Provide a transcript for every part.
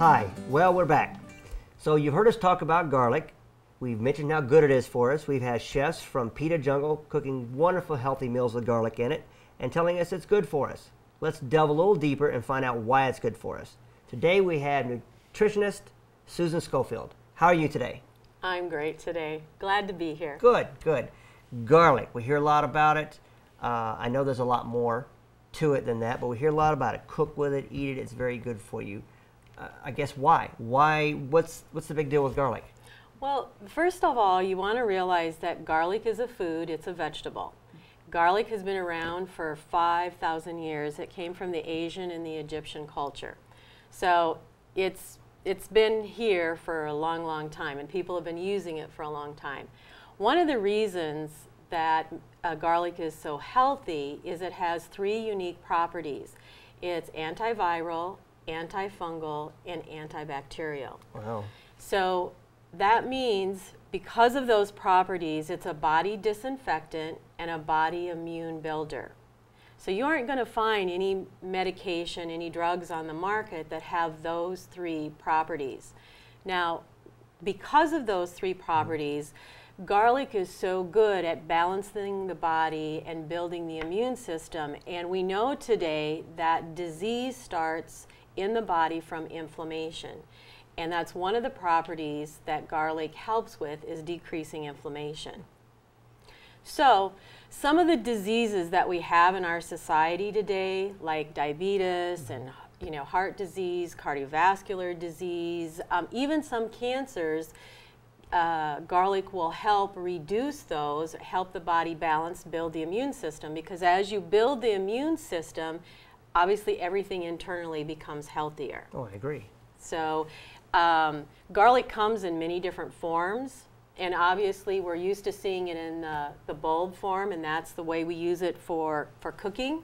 Hi, well, we're back. So you've heard us talk about garlic. We've mentioned how good it is for us. We've had chefs from Pita Jungle cooking wonderful healthy meals with garlic in it and telling us it's good for us. Let's delve a little deeper and find out why it's good for us. Today we have nutritionist Susan Schofield. How are you today? I'm great today. Glad to be here. Good, good. Garlic, we hear a lot about it. I know there's a lot more to it than that, but we hear a lot about it. Cook with it, eat it, it's very good for you. I guess why? What's the big deal with garlic? Well, first of all, you want to realize that garlic is a food, it's a vegetable. Garlic has been around for 5,000 years. It came from the Asian and the Egyptian culture. So it's been here for a long, long time, and people have been using it for a long time. One of the reasons that garlic is so healthy is it has 3 unique properties. It's antiviral, antifungal, and antibacterial. Wow. So that means because of those properties, it's a body disinfectant and a body immune builder. So you aren't going to find any medication, any drugs on the market that have those 3 properties. Now, because of those 3 properties, garlic is so good at balancing the body and building the immune system. And we know today that disease starts in the body from inflammation. And that's one of the properties that garlic helps with, is decreasing inflammation. So some of the diseases that we have in our society today, like diabetes and heart disease, cardiovascular disease, even some cancers, garlic will help reduce those, help the body balance, build the immune system, because as you build the immune system, obviously everything internally becomes healthier. Oh, I agree. So garlic comes in many different forms, and obviously we're used to seeing it in the bulb form, and that's the way we use it for cooking.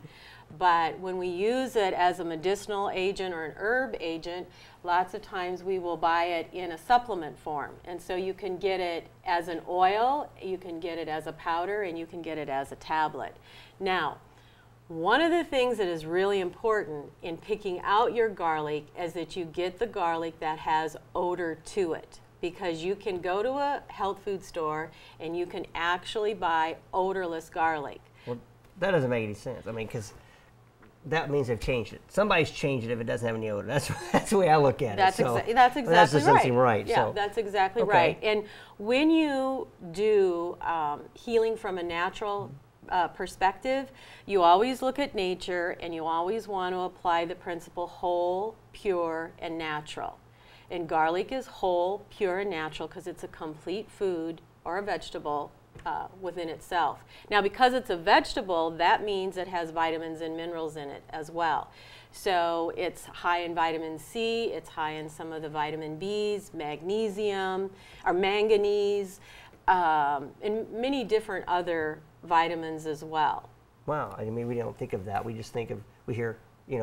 But when we use it as a medicinal agent or an herb agent, lots of times we will buy it in a supplement form. And so you can get it as an oil, you can get it as a powder, and you can get it as a tablet. Now, one of the things that is really important in picking out your garlic is that you get the garlic that has odor to it, because you can go to a health food store and you can actually buy odorless garlic. Well, that doesn't make any sense. I mean, because that means they've changed it. Somebody's changed it if it doesn't have any odor. That's the way I look at it. That's exactly that just doesn't seem right. Yeah, so. That's exactly Okay. right. And when you do healing from a natural perspective, you always look at nature, and you always want to apply the principle whole, pure, and natural. And garlic is whole, pure, and natural because it's a complete food or a vegetable within itself. Now, because it's a vegetable, that means it has vitamins and minerals in it as well. So it's high in vitamin C, it's high in some of the vitamin Bs, magnesium, or manganese, and many different other vitamins as well. Wow, I mean, we don't think of that. We just think of, we hear,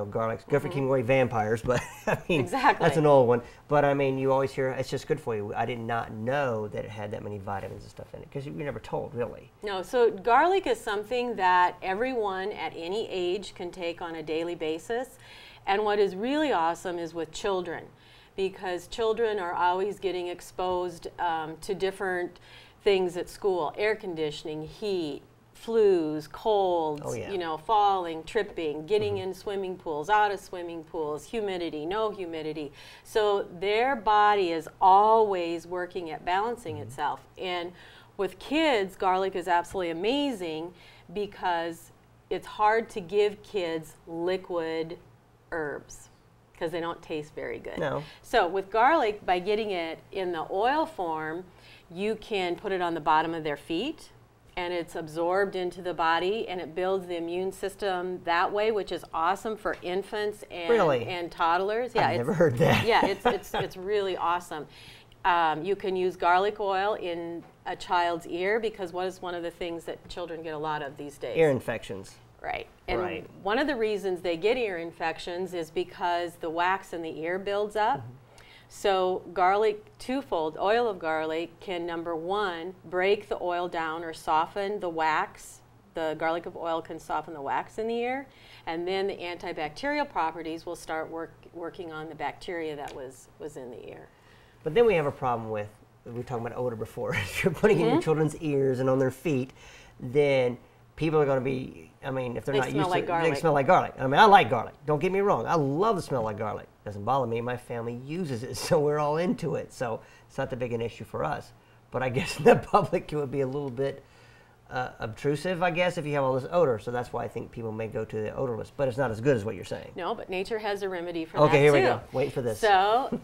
garlic's good for keeping away vampires, but I mean, exactly. That's an old one. But I mean, you always hear it's just good for you. I did not know that it had that many vitamins and stuff in it, because you're never told, really. No, so garlic is something that everyone at any age can take on a daily basis. And what is really awesome is with children, because children are always getting exposed to different things at school: air conditioning, heat, flus, colds, oh, yeah. Falling, tripping, getting in swimming pools, out of swimming pools, humidity, no humidity. So their body is always working at balancing itself. And with kids, garlic is absolutely amazing because it's hard to give kids liquid herbs because they don't taste very good. No. So with garlic, by getting it in the oil form, you can put it on the bottom of their feet, and it's absorbed into the body, and it builds the immune system that way, which is awesome for infants and, really? And toddlers. Yeah, I've never heard that. Yeah, it's really awesome. You can use garlic oil in a child's ear, because what is one of the things that children get a lot of these days? Ear infections. Right. And right. One of the reasons they get ear infections is because the wax in the ear builds up. So garlic, twofold, oil of garlic can, number one, break the oil down or soften the wax the garlic of oil can soften the wax in the ear, and then the antibacterial properties will start working on the bacteria that was in the ear. But then we have a problem with, we were talking about odor before, if you're putting it in your children's ears and on their feet, then people are going to be, I mean, if they're not used to it, they smell like garlic. I mean, I like garlic. Don't get me wrong. I love the smell like garlic. It doesn't bother me. My family uses it, so we're all into it. So it's not that big an issue for us. But I guess in the public, it would be a little bit obtrusive, I guess, if you have all this odor. So that's why I think people may go to the odorless. But it's not as good as what you're saying. No, but nature has a remedy for that, Okay, here too. we go. Wait for this. So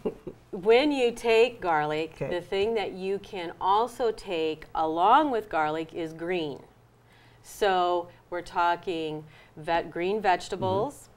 when you take garlic, the thing that you can also take along with garlic is green. So we're talking green vegetables,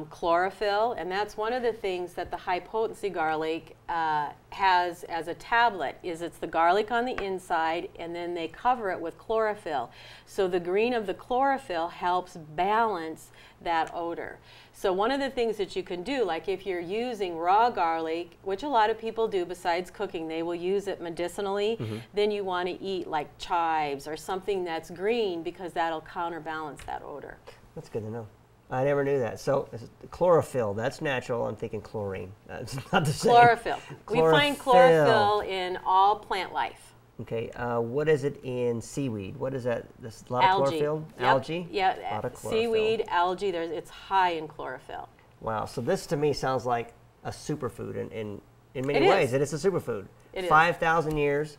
chlorophyll, and that's one of the things that the high potency garlic has as a tablet. It's the garlic on the inside, and then they cover it with chlorophyll. So the green of the chlorophyll helps balance that odor. So one of the things that you can do, like if you're using raw garlic, which a lot of people do besides cooking, they will use it medicinally, then you want to eat like chives or something that's green because that'll counterbalance that odor. That's good to know. I never knew that. So chlorophyll, that's natural. I'm thinking chlorine. It's not the same. Chlorophyll. We find chlorophyll in all plant life. Okay. What is it in seaweed? What is that? There's a lot of chlorophyll? Yep. Algae? Yeah. A lot of chlorophyll. Seaweed, algae, it's high in chlorophyll. Wow. So this to me sounds like a superfood in many ways. It is a superfood. It is. 5,000 years,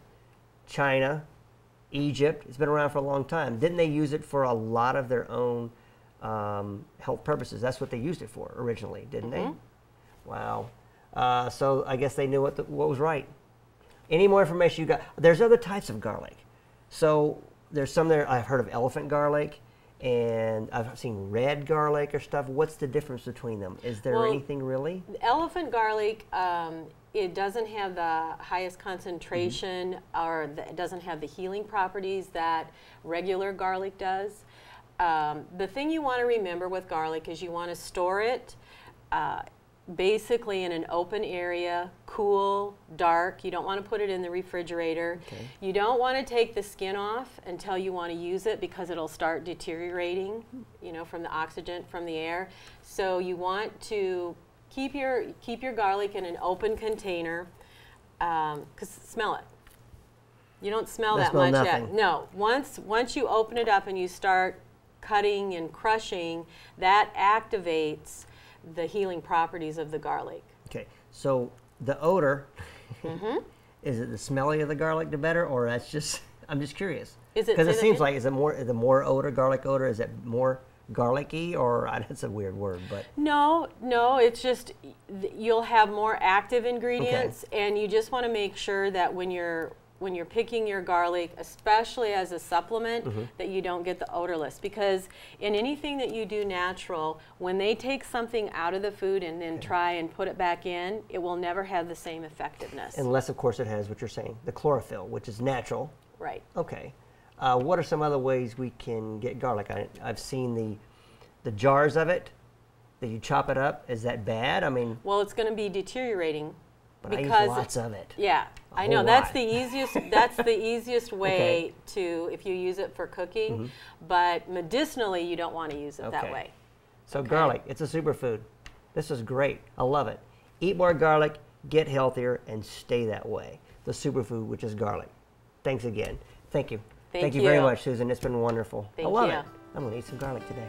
China, Egypt. It's been around for a long time. Didn't they use it for a lot of their own health purposes? That's what they used it for originally, didn't they? Wow. So I guess they knew what was right. Any more information you got? There's other types of garlic. So there's some there. I've heard of elephant garlic, and I've seen red garlic or stuff. What's the difference between them? Is there anything really? Elephant garlic, it doesn't have the highest concentration, or it doesn't have the healing properties that regular garlic does. The thing you want to remember with garlic is you want to store it basically in an open area, cool, dark. You don't want to put it in the refrigerator. Okay. You don't want to take the skin off until you want to use it because it'll start deteriorating, you know, from the oxygen from the air. So you want to keep your garlic in an open container, because smell it. You don't smell that much yet. No. Once you open it up and you start cutting and crushing, that activates the healing properties of the garlic. Okay, so the odor, is it the smellier the garlic the better, or that's just, I'm just curious. Because it seems like, is it the more odor, garlic odor, is it more garlicky, or that's a weird word, but. No, it's just, you'll have more active ingredients, and you just want to make sure that when you're picking your garlic, especially as a supplement, that you don't get the odorless. Because in anything that you do natural, when they take something out of the food and then try and put it back in, it will never have the same effectiveness. Unless, of course, it has what you're saying, the chlorophyll, which is natural. Right. Okay. What are some other ways we can get garlic? I've seen the jars of it, that you chop it up. Is that bad? I mean. Well, it's going to be deteriorating. But I use lots of it. Yeah, I know. That's the easiest. That's the easiest way to, if you use it for cooking. But medicinally, you don't want to use it that way. So garlic, it's a superfood. This is great. I love it. Eat more garlic, get healthier, and stay that way. The superfood, which is garlic. Thanks again. Thank you. Thank you very much, Susan. It's been wonderful. I love it. I'm going to eat some garlic today.